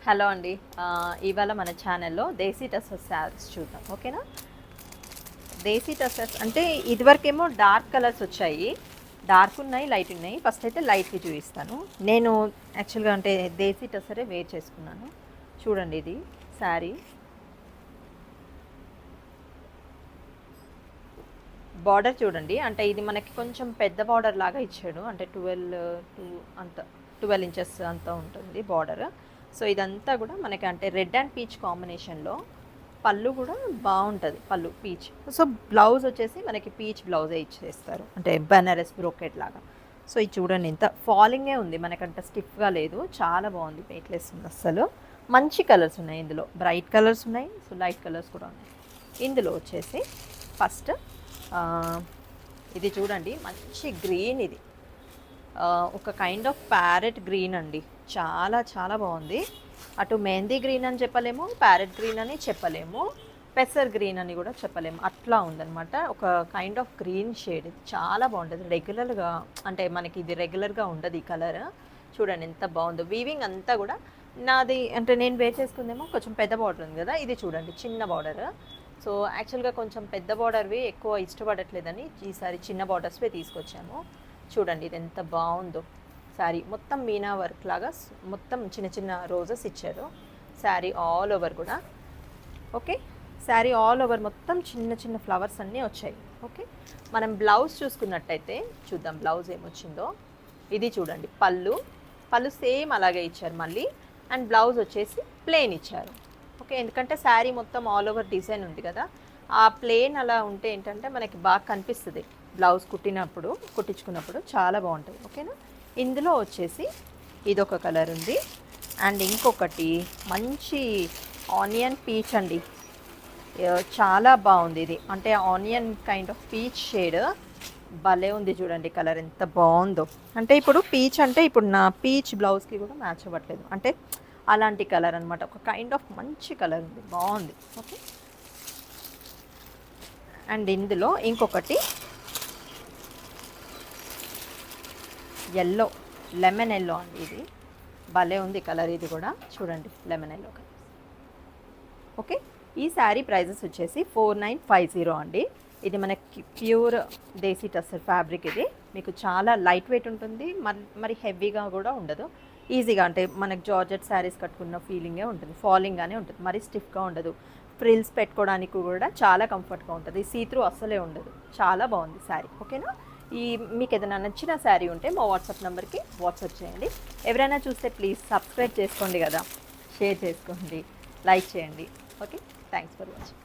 Hello అండి. ఇవాళ మన ఛానల్లో దేశీ టసర్స్ శారీస్ చూద్దాం. ఓకేనా? దేశీ టసర్స్ అంటే ఇదివరకేమో డార్క్ కలర్స్ వచ్చాయి. డార్క్ ఉన్నాయి, లైట్ ఉన్నాయి. ఫస్ట్ అయితే లైట్‌వి చూపిస్తాను. నేను యాక్చువల్‌గా అంటే దేశీ టసరే వేర్ చేసుకున్నాను. చూడండి ఇది శారీ. బార్డర్ చూడండి. అంటే ఇది మనకి కొంచెం పెద్ద బార్డర్ లాగా ఇచ్చాడు. అంటే 12 ఇంచెస్ అంతా ఉంటుంది బార్డర్. సో ఇదంతా కూడా మనకి అంటే రెడ్ అండ్ పీచ్ కాంబినేషన్లో పళ్ళు కూడా బాగుంటుంది. పళ్ళు పీచ్. సో బ్లౌజ్ వచ్చేసి మనకి పీచ్ బ్లౌజే ఇచ్చేస్తారు, అంటే బనారస్ బ్రోకెట్ లాగా. సో ఇది చూడండి, ఇంత ఫాలింగే ఉంది, మనకంట స్టిఫ్గా లేదు. చాలా బాగుంది, వెయిట్లెస్ ఉంది అస్సలు. మంచి కలర్స్ ఉన్నాయి ఇందులో, బ్రైట్ కలర్స్ ఉన్నాయి, సో లైట్ కలర్స్ కూడా ఉన్నాయి. ఇందులో వచ్చేసి ఫస్ట్ ఇది చూడండి, మంచి గ్రీన్. ఇది ఒక కైండ్ ఆఫ్ ప్యారెట్ గ్రీన్ అండి. చాలా చాలా బాగుంది. అటు మెహందీ గ్రీన్ అని చెప్పలేము, ప్యారెట్ గ్రీన్ అని చెప్పలేము, పెసర్ గ్రీన్ అని కూడా చెప్పలేము. అట్లా ఉందన్నమాట. ఒక కైండ్ ఆఫ్ గ్రీన్ షేడ్. ఇది చాలా బాగుంటుంది. రెగ్యులర్గా అంటే మనకి ఇది రెగ్యులర్గా ఉండదు ఈ కలర్. చూడండి ఎంత బాగుందో. వీవింగ్ అంతా కూడా నాది అంటే నేను వేర్ చేసుకుందేమో కొంచెం పెద్ద బార్డర్ ఉంది కదా, ఇది చూడండి చిన్న బార్డర్. సో యాక్చువల్గా కొంచెం పెద్ద బార్డర్వి ఎక్కువ ఇష్టపడట్లేదని ఈసారి చిన్న బార్డర్స్వే తీసుకొచ్చాము. చూడండి ఇది ఎంత బాగుందో. శారీ మొత్తం మీనా వర్క్ లాగా మొత్తం చిన్న చిన్న రోజెస్ ఇచ్చారు. శారీ ఆల్ ఓవర్ కూడా. ఓకే, శారీ ఆల్ ఓవర్ మొత్తం చిన్న చిన్న ఫ్లవర్స్ అన్నీ వచ్చాయి. ఓకే, మనం బ్లౌజ్ చూసుకున్నట్టయితే చూద్దాం బ్లౌజ్ ఏమొచ్చిందో. ఇది చూడండి పళ్ళు. పళ్ళు సేమ్ అలాగే ఇచ్చారు మళ్ళీ. అండ్ బ్లౌజ్ వచ్చేసి ప్లెయిన్ ఇచ్చారు. ఓకే, ఎందుకంటే శారీ మొత్తం ఆల్ ఓవర్ డిజైన్ ఉంది కదా, ఆ ప్లెయిన్ అలా ఉంటే ఏంటంటే మనకి బాగా కనిపిస్తుంది బ్లౌజ్ కుట్టించుకున్నప్పుడు చాలా బాగుంటుంది. ఓకేనా? ఇందులో వచ్చేసి ఇదొక కలర్ ఉంది. అండ్ ఇంకొకటి మంచి ఆనియన్ పీచ్ అండి. చాలా బాగుంది ఇది. అంటే onion kind of peach shade. భలే ఉంది చూడండి కలర్ ఎంత బాగుందో. అంటే ఇప్పుడు పీచ్ అంటే ఇప్పుడు నా పీచ్ బ్లౌజ్కి కూడా మ్యాచ్ అవ్వట్లేదు, అంటే అలాంటి కలర్ అనమాట. ఒక కైండ్ ఆఫ్ మంచి కలర్ ఉంది, బాగుంది. ఓకే, అండ్ ఇందులో ఇంకొకటి ఎల్లో, లెమన్ ఎల్లో అండి. ఇది భలే ఉంది కలర్. ఇది కూడా చూడండి లెమన్ ఎల్లో కలర్. ఓకే, ఈ శారీ ప్రైజెస్ వచ్చేసి 4950 అండి. ఇది మనకి ప్యూర్ దేశీ టస్సర్ ఫ్యాబ్రిక్. ఇది మీకు చాలా లైట్ వెయిట్ ఉంటుంది, మరి హెవీగా కూడా ఉండదు. ఈజీగా అంటే మనకి జార్జెట్ శారీస్ కట్టుకున్న ఫీలింగే ఉంటుంది, ఫాలింగ్గానే ఉంటుంది, మరి స్టిఫ్గా ఉండదు. ఫ్రిల్స్ పెట్టుకోవడానికి కూడా చాలా కంఫర్ట్గా ఉంటుంది. సీత్రూ అస్సలే ఉండదు. చాలా బాగుంది శారీ. ఓకేనా? మీకు ఏదైనా నచ్చిన శారీ ఉంటే మా వాట్సాప్ నెంబర్కి వాట్సాప్ చేయండి. ఎవరైనా చూస్తే ప్లీజ్ సబ్స్క్రైబ్ చేసుకోండి కదా, షేర్ చేసుకోండి, లైక్ చేయండి. Okay, thanks for watching.